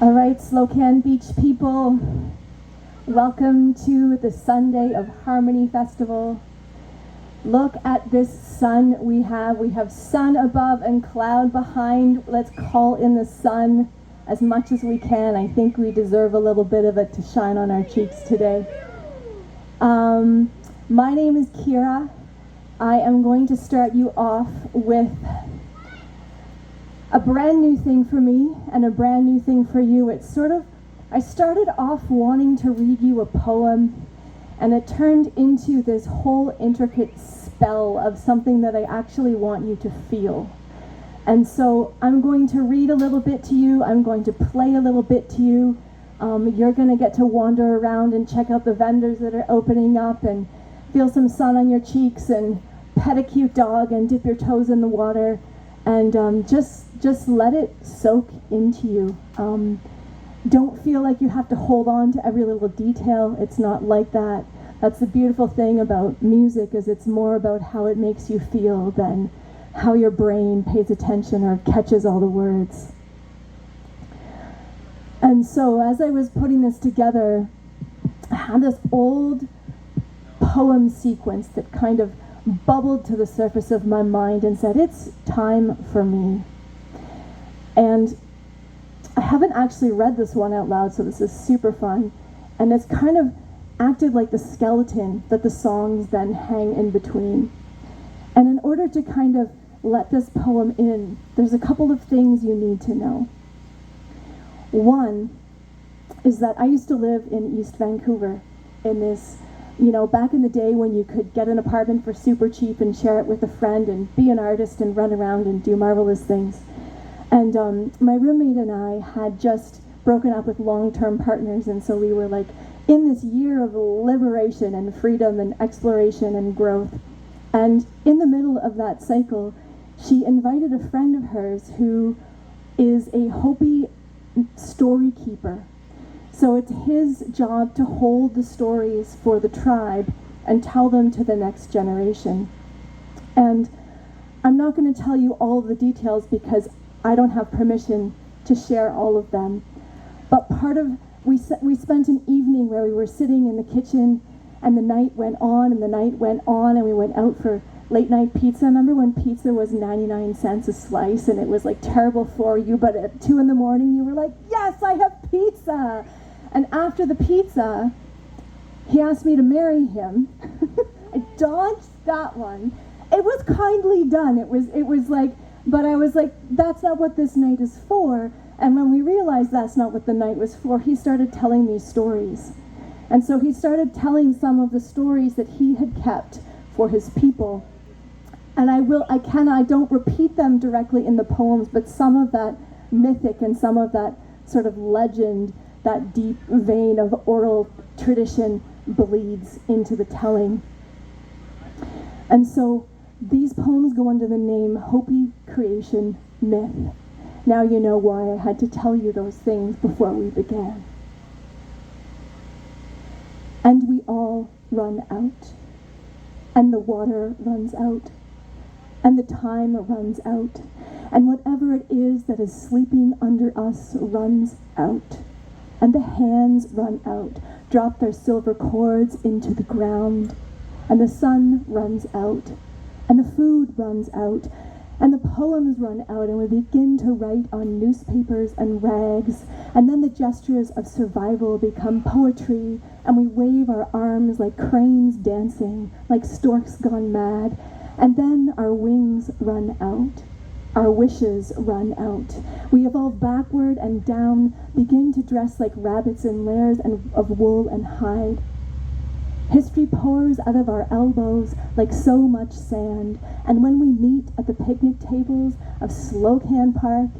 All right, Slocan Beach people, welcome to the Sunday of Harmony Festival. Look at this sun we have. We have sun above and cloud behind. Let's call in the sun as much as we can. I think we deserve a little bit of it to shine on our cheeks today. My name is Kira. I am going to start you off with a brand new thing for me and a brand new thing for you. I started off wanting to read you a poem, and it turned into this whole intricate spell of something that I actually want you to feel. And so I'm going to read a little bit to you. I'm going to play a little bit to you. You're going to get to wander around and check out the vendors that are opening up and feel some sun on your cheeks and pet a cute dog and dip your toes in the water and just let it soak into you. Don't feel like you have to hold on to every little detail. It's not like that. That's the beautiful thing about music, is it's more about how it makes you feel than how your brain pays attention or catches all the words. And so as I was putting this together, I had this old poem sequence that kind of bubbled to the surface of my mind and said, it's time for me. And I haven't actually read this one out loud, so this is super fun. And it's kind of acted like the skeleton that the songs then hang in between. And in order to kind of let this poem in, there's a couple of things you need to know. One is that I used to live in East Vancouver in this, back in the day when you could get an apartment for super cheap and share it with a friend and be an artist and run around and do marvelous things. And my roommate and I had just broken up with long-term partners, and so we were like in this year of liberation and freedom and exploration and growth. And in the middle of that cycle, she invited a friend of hers who is a Hopi story keeper. So it's his job to hold the stories for the tribe and tell them to the next generation. And I'm not going to tell you all of the details because I don't have permission to share all of them. But we spent an evening where we were sitting in the kitchen, and the night went on and the night went on, and we went out for late night pizza. Remember when pizza was 99 cents a slice and it was like terrible for you, but at 2 a.m. you were like, yes, I have pizza. And after the pizza, he asked me to marry him. I dodged that one. It was kindly done. It was like, but I was like, that's not what this night is for. And when we realized that's not what the night was for, he started telling me stories. And so he started telling some of the stories that he had kept for his people. And I don't repeat them directly in the poems, but some of that mythic and some of that sort of legend, that deep vein of oral tradition bleeds into the telling. And so these poems go under the name Hopi Creation Myth. Now you know why I had to tell you those things before we began. And we all run out, and the water runs out, and the time runs out, and whatever it is that is sleeping under us runs out, and the hands run out, drop their silver cords into the ground, and the sun runs out, and the food runs out, and the poems run out, and we begin to write on newspapers and rags, and then the gestures of survival become poetry, and we wave our arms like cranes dancing, like storks gone mad, and then our wings run out. Our wishes run out. We evolve backward and down, begin to dress like rabbits in layers of wool and hide. History pours out of our elbows like so much sand, and when we meet at the picnic tables of Slocan Park,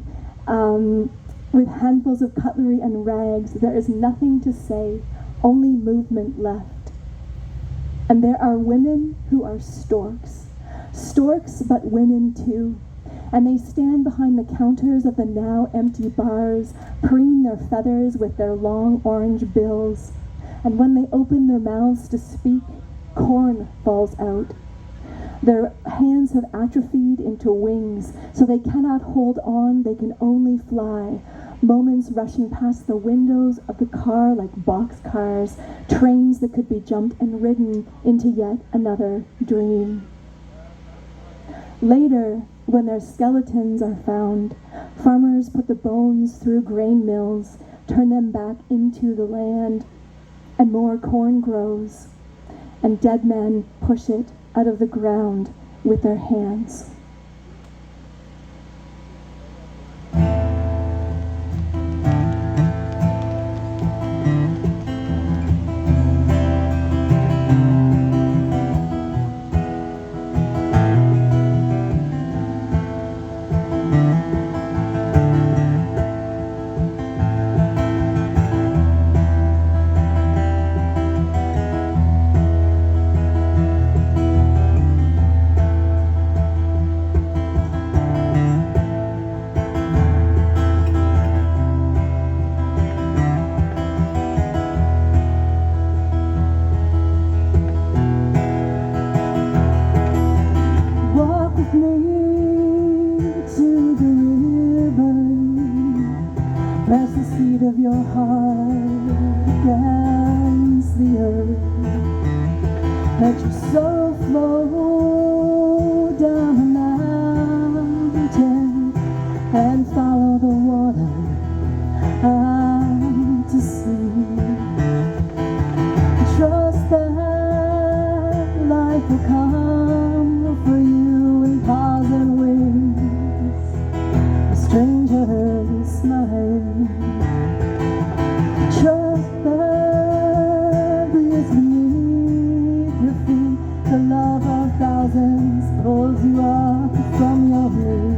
with handfuls of cutlery and rags, there is nothing to say, only movement left. And there are women who are storks but women too. And they stand behind the counters of the now empty bars, preen their feathers with their long orange bills. And when they open their mouths to speak, corn falls out. Their hands have atrophied into wings, so they cannot hold on, they can only fly. Moments rushing past the windows of the car like boxcars, trains that could be jumped and ridden into yet another dream. Later, when their skeletons are found, farmers put the bones through grain mills, turn them back into the land, and more corn grows, and dead men push it out of the ground with their hands. Of your heart against the earth, let your soul flow down the mountain and follow the water out to sea. Trust that life will come for you in paws and wings, a stranger's smile. Trust that breeze beneath your feet, the love of thousands pulls you up from your knees.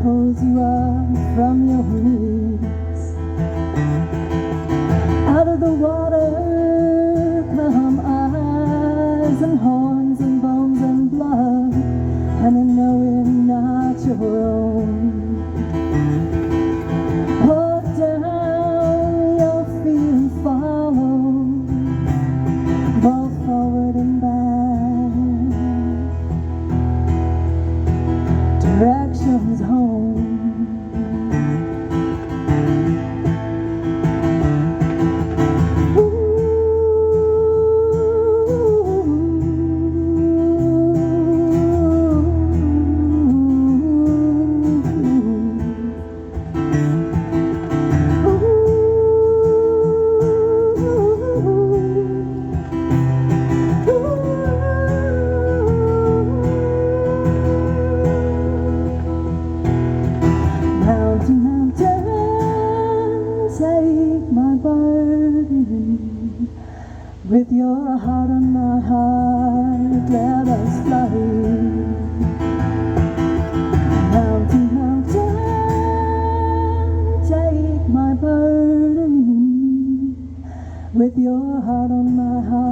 Pulls you up from your knees. Out of the water come eyes and horns and bones and blood, and a knowing not your own. Walk down your feet and follow, both forward and back, directions home. Take my burden, with your heart on my heart, let us fly. Mountain, mountain, take my burden, with your heart on my heart.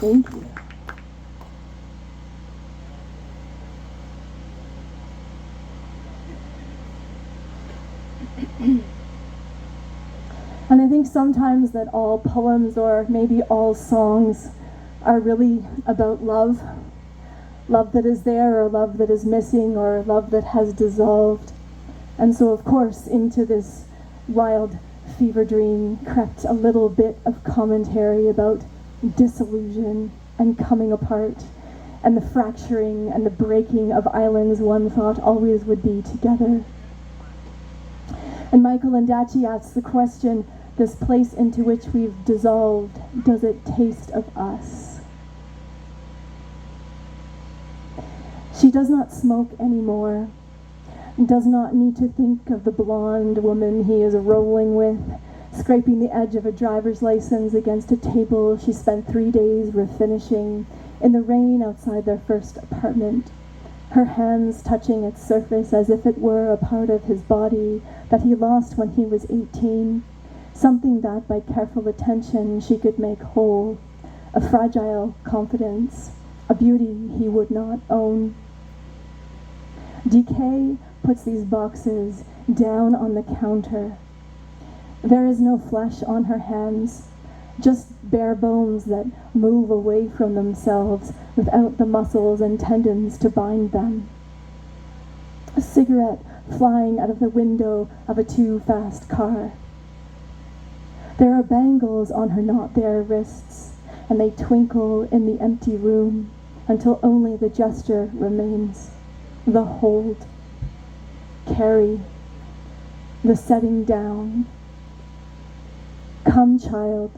Thank you. And I think sometimes that all poems, or maybe all songs, are really about love. Love that is there, or love that is missing, or love that has dissolved. And so, of course, into this wild fever dream crept a little bit of commentary about disillusion and coming apart, and the fracturing and the breaking of islands one thought always would be together. And Michael Ondaatje asks the question, this place into which we've dissolved, does it taste of us? She does not smoke anymore, does not need to think of the blonde woman he is rolling with, scraping the edge of a driver's license against a table she spent 3 days refinishing in the rain outside their first apartment, her hands touching its surface as if it were a part of his body that he lost when he was 18, something that by careful attention she could make whole, a fragile confidence, a beauty he would not own. Decay puts these boxes down on the counter. There is no flesh on her hands, just bare bones that move away from themselves without the muscles and tendons to bind them. A cigarette flying out of the window of a too-fast car. There are bangles on her not-there wrists, and they twinkle in the empty room until only the gesture remains, the hold, carry, the setting down. "Come, child,"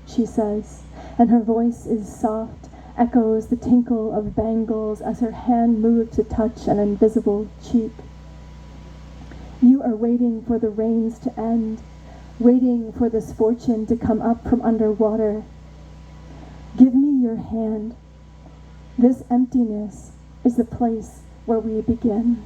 she says, and her voice is soft, echoes the tinkle of bangles as her hand moves to touch an invisible cheek. You are waiting for the rains to end, waiting for this fortune to come up from underwater. Give me your hand. This emptiness is the place where we begin.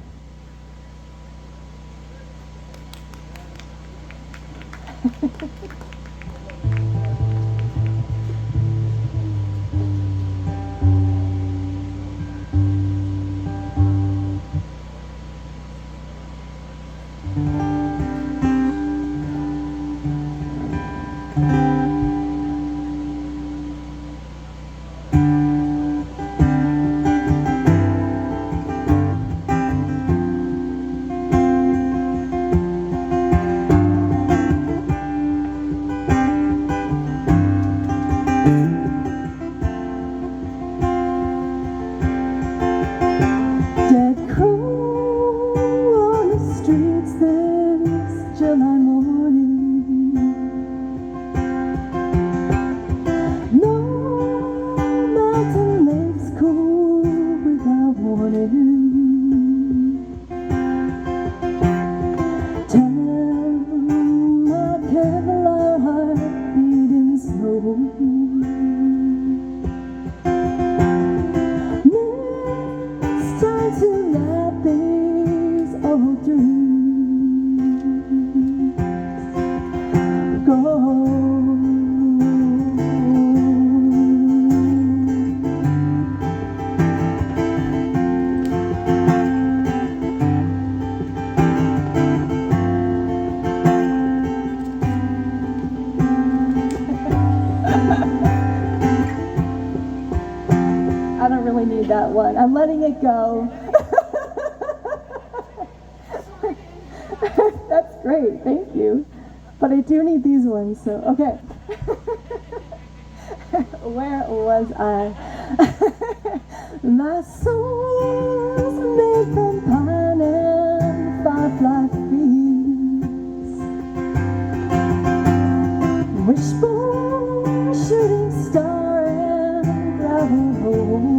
That one. I'm letting it go. That's great, thank you. But I do need these ones, so okay. Where was I? My soul's made from pine and firefly fields, wishbone, shooting star, and gravel holes.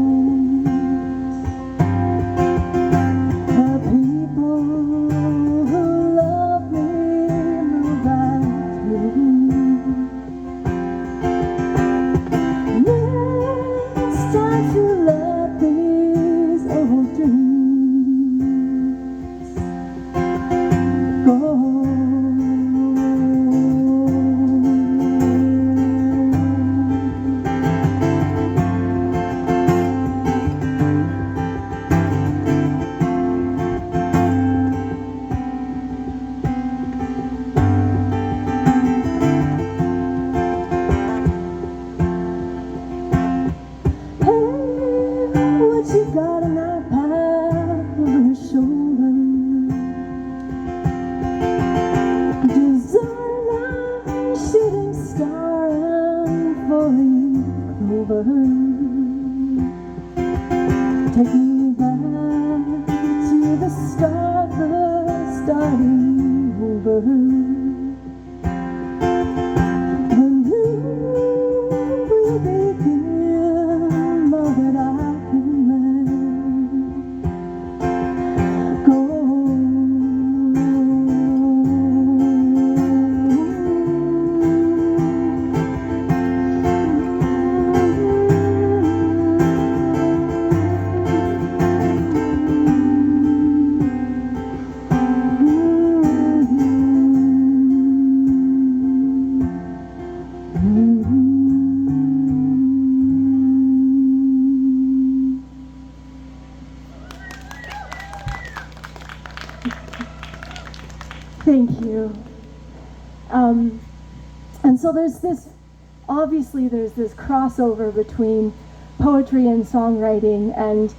Time to let these old dreams over. Take me back to the start, the starting over. When you will begin all that I can let go. Thank you. And so obviously there's this crossover between poetry and songwriting, and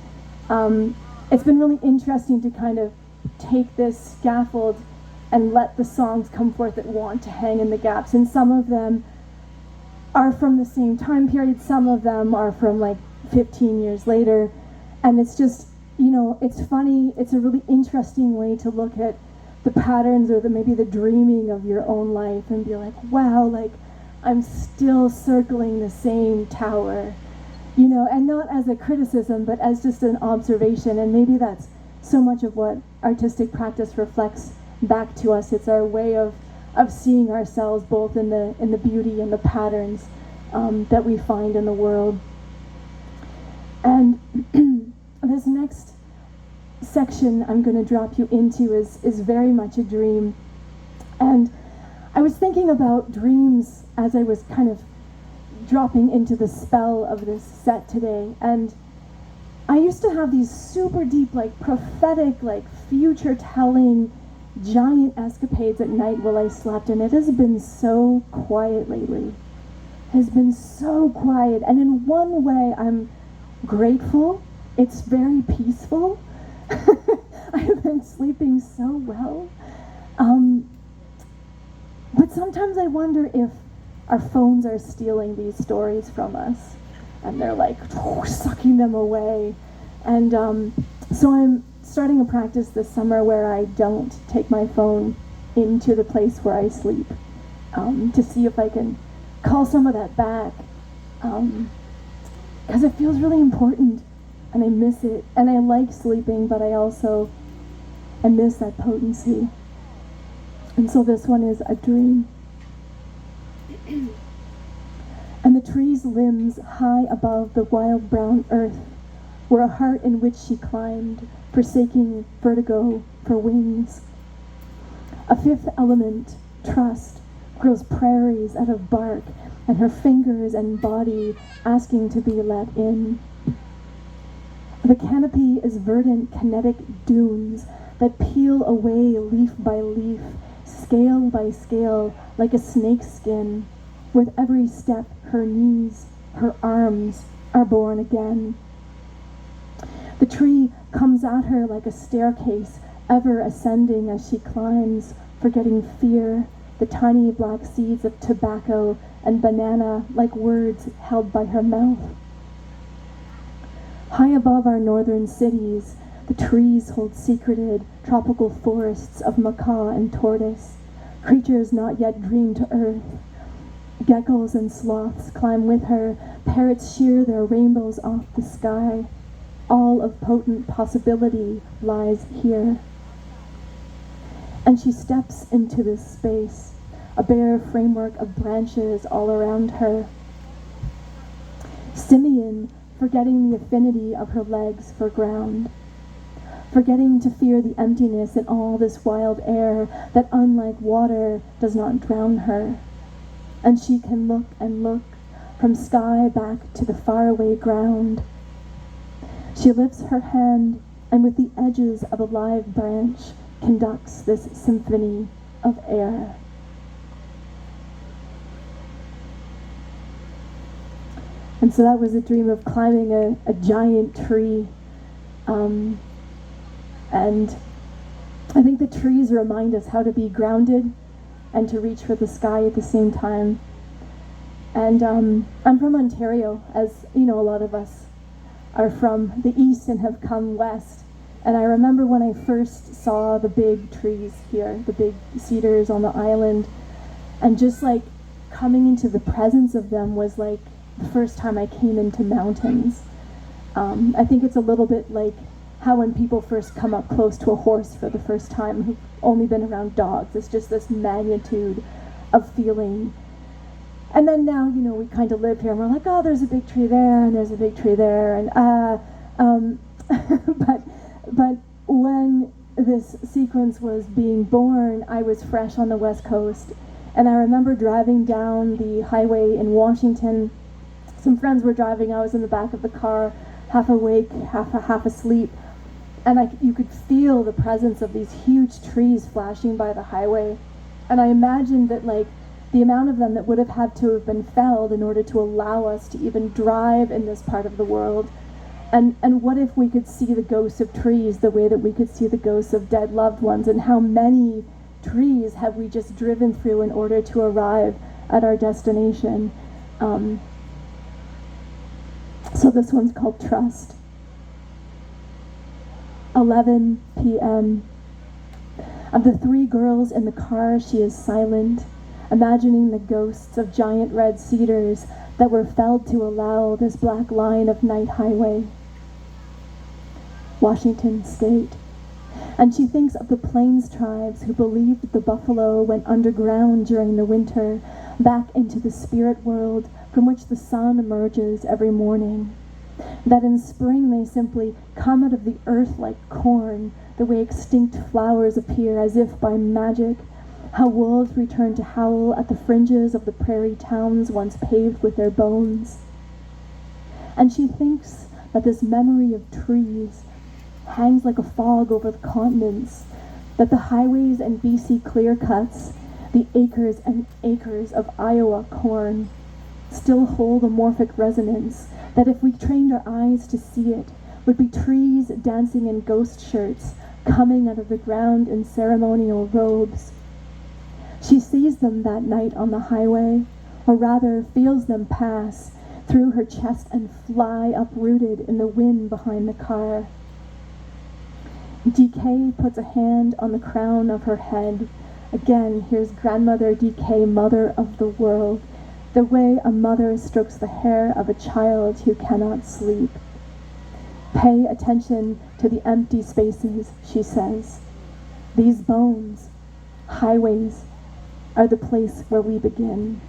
it's been really interesting to kind of take this scaffold and let the songs come forth that want to hang in the gaps. And some of them are from the same time period, some of them are from like 15 years later, and it's just, it's funny, it's a really interesting way to look at the patterns or maybe the dreaming of your own life and be like, wow, like I'm still circling the same tower, and not as a criticism, but as just an observation. And maybe that's so much of what artistic practice reflects back to us. It's our way of seeing ourselves both in the beauty and the patterns that we find in the world. And this next section I'm going to drop you into is very much a dream. And I was thinking about dreams as I was kind of dropping into the spell of this set today. And I used to have these super deep, like prophetic, like future telling giant escapades at night while I slept, and it has been so quiet lately. It has been so quiet, and in one way I'm grateful. It's very peaceful. I have been sleeping so well. But sometimes I wonder if our phones are stealing these stories from us, and they're like sucking them away. And so I'm starting a practice this summer where I don't take my phone into the place where I sleep, to see if I can call some of that back, because it feels really important. And I miss it, and I like sleeping, but I miss that potency. And so this one is a dream. And the tree's limbs high above the wild brown earth were a heart in which she climbed, forsaking vertigo for wings. A fifth element, trust, grows prairies out of bark, and her fingers and body asking to be let in. The canopy is verdant kinetic dunes that peel away leaf by leaf, scale by scale, like a snake's skin. With every step, her knees, her arms are born again. The tree comes at her like a staircase, ever ascending as she climbs, forgetting fear, the tiny black seeds of tobacco and banana like words held by her mouth. High above our northern cities, the trees hold secreted tropical forests of macaw and tortoise, creatures not yet dreamed to earth. Geckos and sloths climb with her, parrots shear their rainbows off the sky. All of potent possibility lies here. And she steps into this space, a bare framework of branches all around her. Simian, forgetting the affinity of her legs for ground, forgetting to fear the emptiness in all this wild air that, unlike water, does not drown her. And she can look and look, from sky back to the faraway ground. She lifts her hand, and with the edges of a live branch, conducts this symphony of air. And so that was a dream of climbing a giant tree. And I think the trees remind us how to be grounded and to reach for the sky at the same time. And I'm from Ontario, as you know, a lot of us are from the east and have come west. And I remember when I first saw the big trees here, the big cedars on the island, and just like coming into the presence of them was like the first time I came into mountains. I think it's a little bit like how when people first come up close to a horse for the first time who've only been around dogs. It's just this magnitude of feeling. And then now, you know, we kind of live here and we're like, oh, there's a big tree there and there's a big tree there. And but when this sequence was being born, I was fresh on the West Coast. And I remember driving down the highway in Washington. Some friends were driving. I was in the back of the car, half awake, half asleep. And you could feel the presence of these huge trees flashing by the highway. And I imagined that, like, the amount of them that would have had to have been felled in order to allow us to even drive in this part of the world. And what if we could see the ghosts of trees the way that we could see the ghosts of dead loved ones? And how many trees have we just driven through in order to arrive at our destination? So this one's called Trust. 11 p.m. Of the three girls in the car, she is silent, imagining the ghosts of giant red cedars that were felled to allow this black line of night highway. Washington State. And she thinks of the Plains tribes who believed the buffalo went underground during the winter, back into the spirit world from which the sun emerges every morning. That in spring they simply come out of the earth like corn, the way extinct flowers appear as if by magic, how wolves return to howl at the fringes of the prairie towns once paved with their bones. And she thinks that this memory of trees hangs like a fog over the continents, that the highways and BC clear cuts, the acres and acres of Iowa corn, still hold a morphic resonance that if we trained our eyes to see it, would be trees dancing in ghost shirts, coming out of the ground in ceremonial robes. She sees them that night on the highway, or rather feels them pass through her chest and fly uprooted in the wind behind the car. DK puts a hand on the crown of her head. Again, here's grandmother DK, mother of the world, the way a mother strokes the hair of a child who cannot sleep. Pay attention to the empty spaces, she says. These bones, highways, are the place where we begin.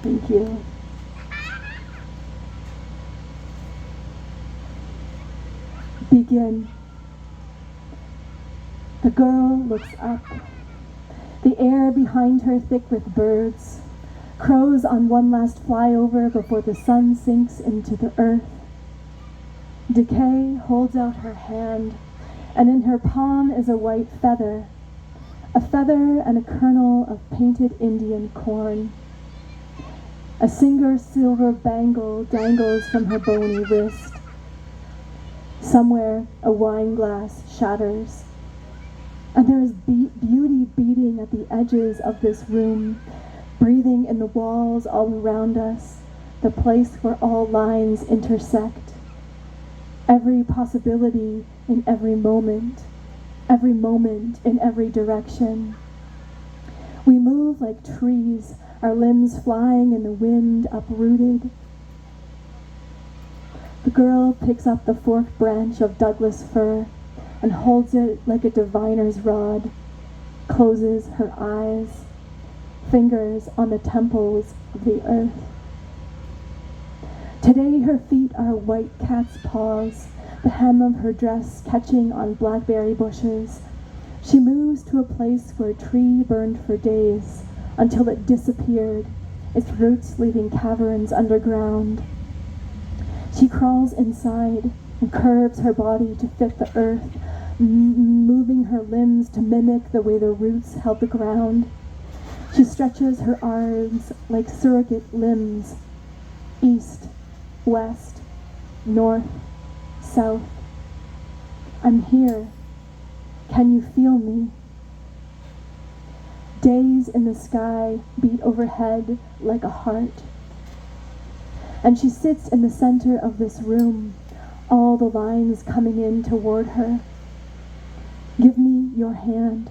Thank you. Begin. The girl looks up. The air behind her thick with birds. Crows on one last flyover before the sun sinks into the earth. Decay holds out her hand, and in her palm is a white feather. A feather and a kernel of painted Indian corn. A single silver bangle dangles from her bony wrist. Somewhere, a wine glass shatters. And there is beauty beating at the edges of this room, breathing in the walls all around us, the place where all lines intersect. Every possibility in every moment in every direction. We move like trees, our limbs flying in the wind, uprooted. The girl picks up the forked branch of Douglas fir and holds it like a diviner's rod, closes her eyes, fingers on the temples of the earth. Today her feet are white cat's paws, the hem of her dress catching on blackberry bushes. She moves to a place where a tree burned for days until it disappeared, its roots leaving caverns underground. She crawls inside and curves her body to fit the earth, moving her limbs to mimic the way the roots held the ground. She stretches her arms like surrogate limbs, east, west, north, south. I'm here. Can you feel me? Days in the sky beat overhead like a heart. And she sits in the center of this room, all the lines coming in toward her. Give me your hand.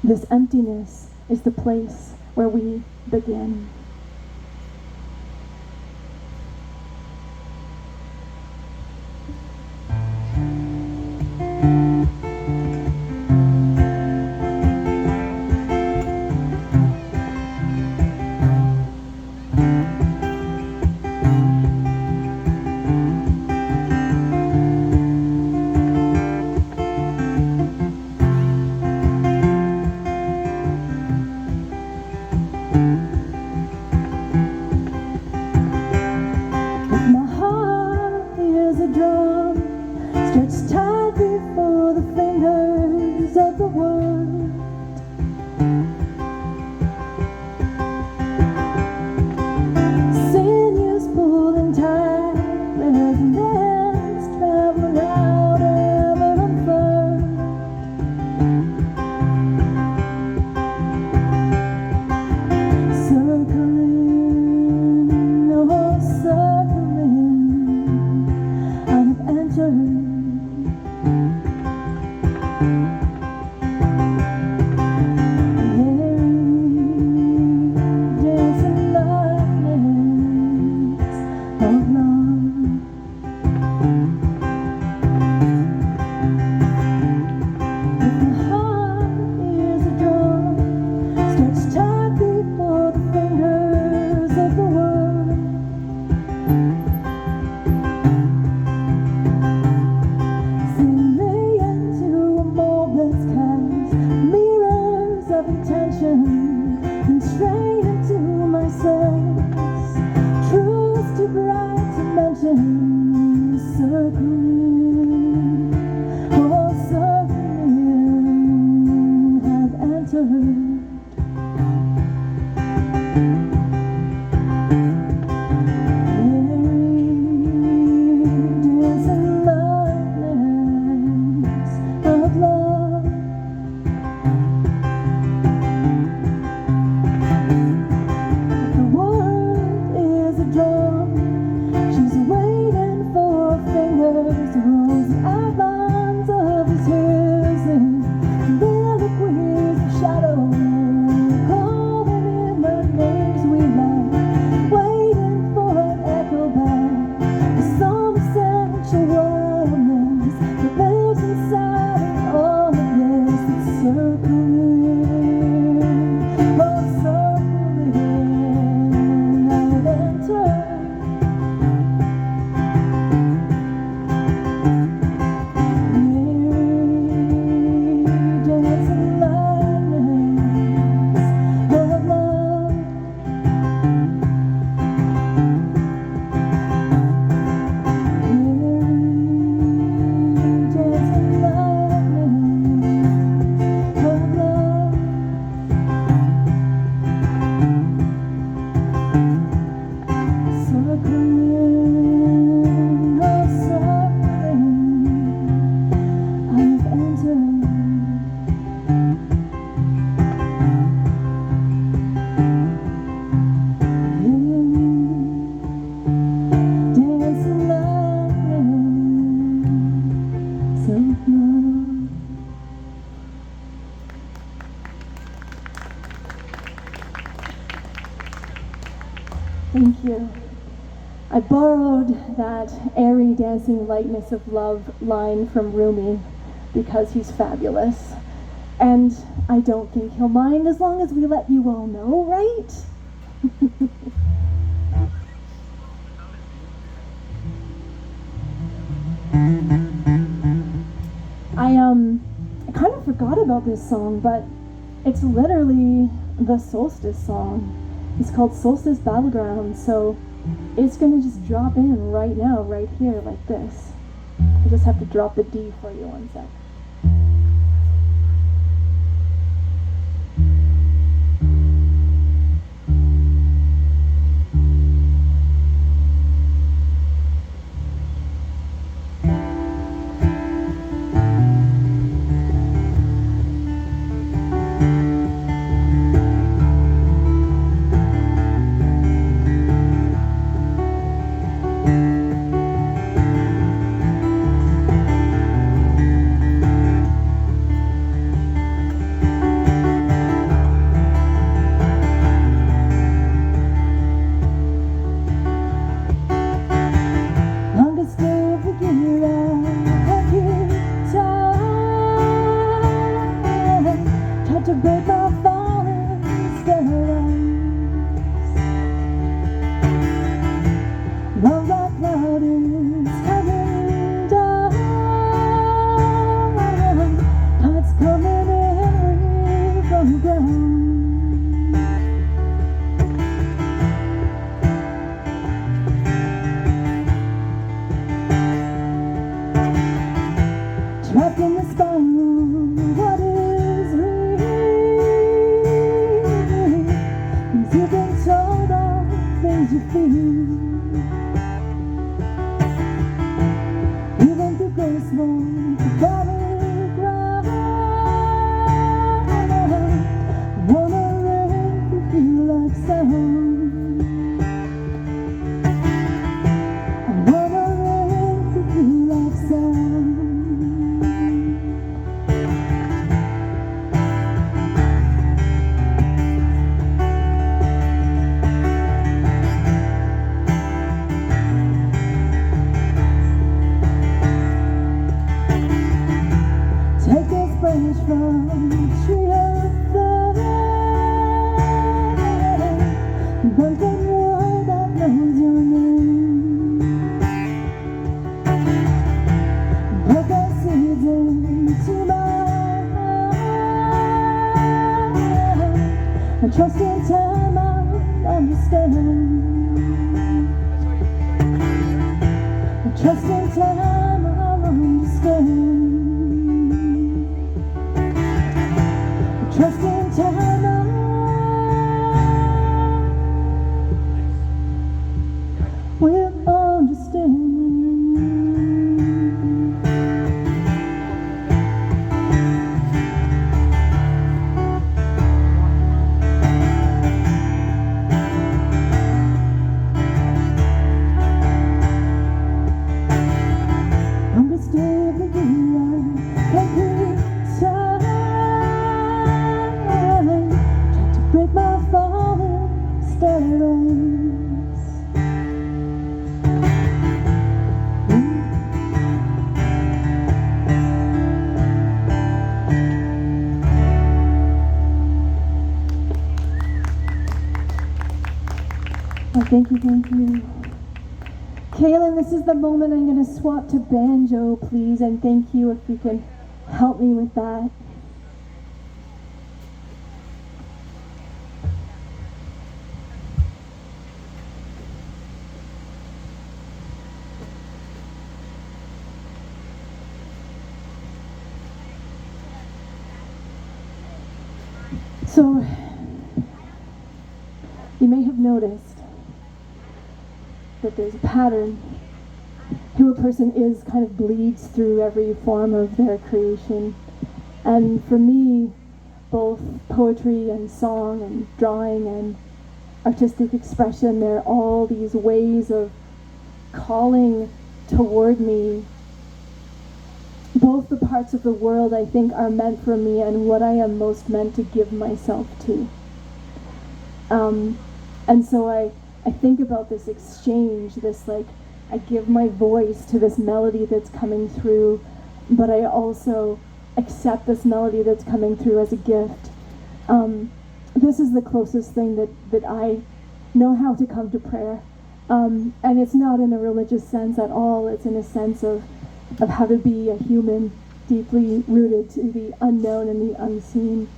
This emptiness is the place where we begin. Thank you. I borrowed that airy dancing lightness of love line from Rumi because he's fabulous. And I don't think he'll mind as long as we let you all know, right? I kind of forgot about this song, but it's literally the solstice song. It's called Solstice Battleground, so it's gonna just drop in right now, right here, like this. I just have to drop the D for you one sec. To break my falling stars, love like cloud is coming down, tide's coming in from the ground. Trapped in the spiral, what is real? You've been told all the things you feel. Even through grace, Lord, the battleground. I wanna rain for you like sound. I wanna rain for you like sound. From the tree of life, one from one that knows your name. Put the seeds into my heart. I trust in time I'll understand. I trust in time I'll understand. Trust in time, I will understand. Longest day of the year, every time. Break my falling stars. Oh, thank you, thank you. Kaylin, this is the moment I'm going to swap to banjo, please, and thank you if you can help me with that. So, you may have noticed that there's a pattern. Who a person is kind of bleeds through every form of their creation. And for me, both poetry and song and drawing and artistic expression, they're all these ways of calling toward me both the parts of the world I think are meant for me and what I am most meant to give myself to. And so I think about this exchange, this like, I give my voice to this melody that's coming through, but I also accept this melody that's coming through as a gift. This is the closest thing that I know how to come to prayer. And it's not in a religious sense at all. It's in a sense of how to be a human, deeply rooted to the unknown and the unseen.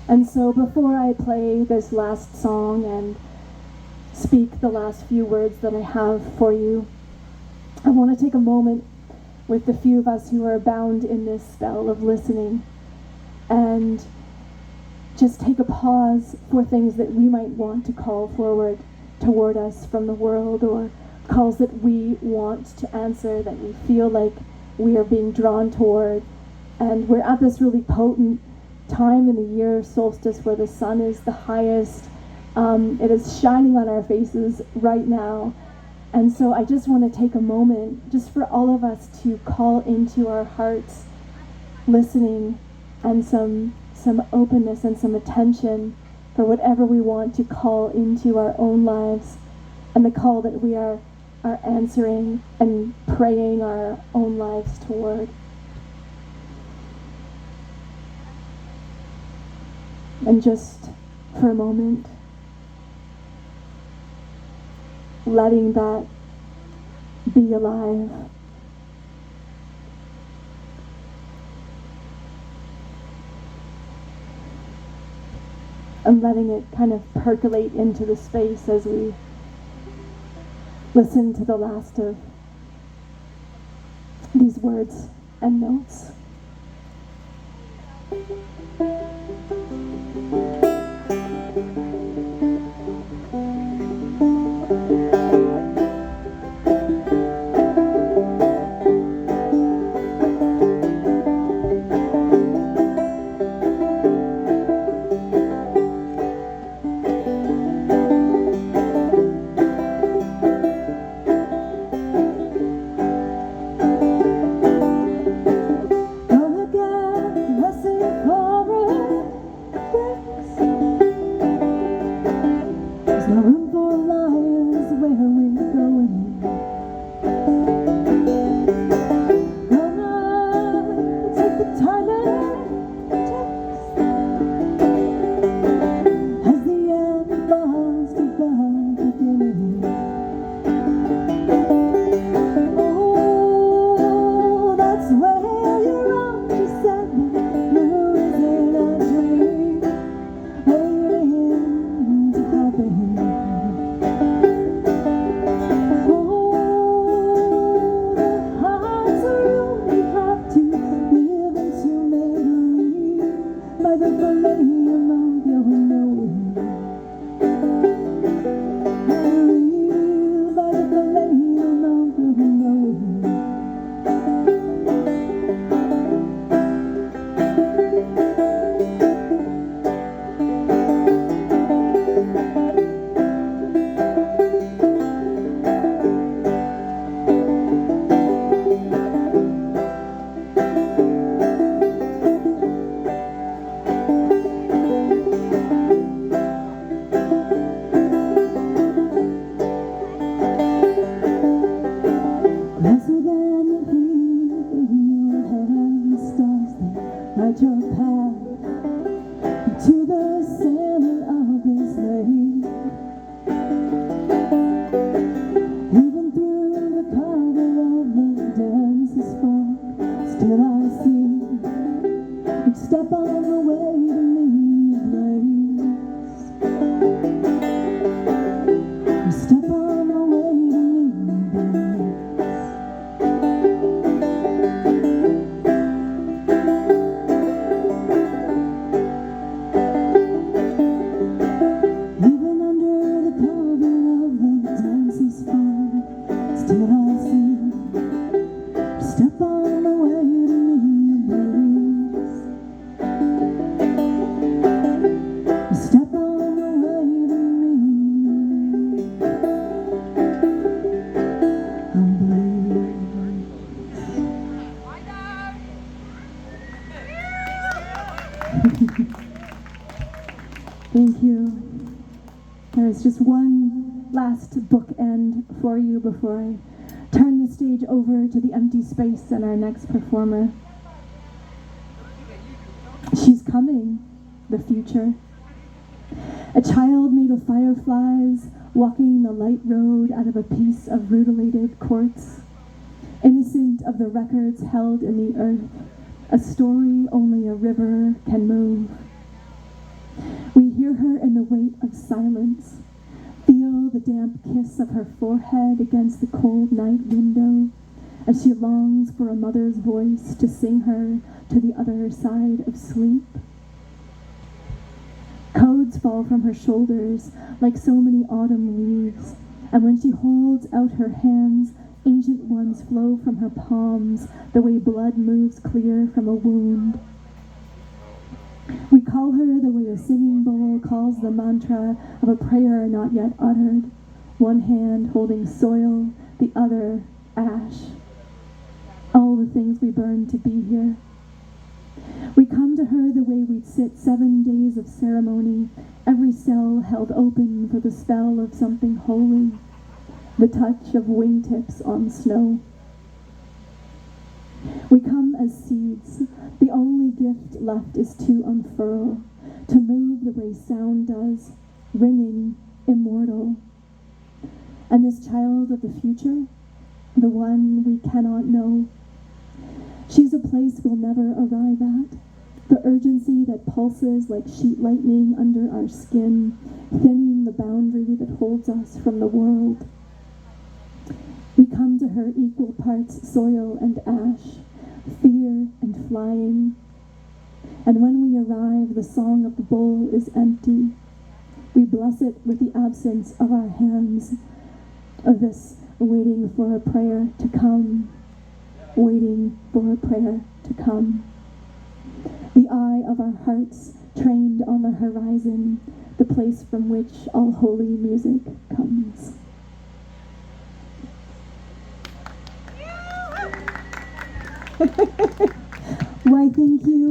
And so before I play this last song and speak the last few words that I have for you, I want to take a moment with the few of us who are bound in this spell of listening and just take a pause for things that we might want to call forward toward us from the world, or calls that we want to answer, that we feel like we are being drawn toward. And we're at this really potent time in the year, solstice, where the sun is the highest. It is shining on our faces right now. And so I just want to take a moment just for all of us to call into our hearts listening and some openness and some attention for whatever we want to call into our own lives, and the call that we are answering and praying our own lives toward. And just for a moment, letting that be alive. And letting it kind of percolate into the space as we listen to the last of these words and notes. Thank you. There is just one last bookend for you before I turn the stage over to the empty space and our next performer. She's coming, the future. A child made of fireflies, walking the light road out of a piece of rutilated quartz, innocent of the records held in the earth, a story only a river can move. We hear her in the weight of silence, feel the damp kiss of her forehead against the cold night window, as she longs for a mother's voice to sing her to the other side of sleep. Codes fall from her shoulders like so many autumn leaves, and when she holds out her hands, ancient ones flow from her palms the way blood moves clear from a wound. We call her the way a singing bowl calls the mantra of a prayer not yet uttered, one hand holding soil, the other ash. All the things we burn to be here. We come to her the way we'd sit 7 days of ceremony, every cell held open for the spell of something holy, the touch of wingtips on snow. We come as seeds. The only gift left is to unfurl, to move the way sound does, ringing, immortal. And this child of the future, the one we cannot know, she's a place we'll never arrive at, the urgency that pulses like sheet lightning under our skin, thinning the boundary that holds us from the world. We come to her equal parts soil and ash, fear and flying. And when we arrive, the song of the bowl is empty. We bless it with the absence of our hands, of this waiting for a prayer to come, waiting for a prayer to come. The eye of our hearts trained on the horizon, the place from which all holy music comes. Why, thank you.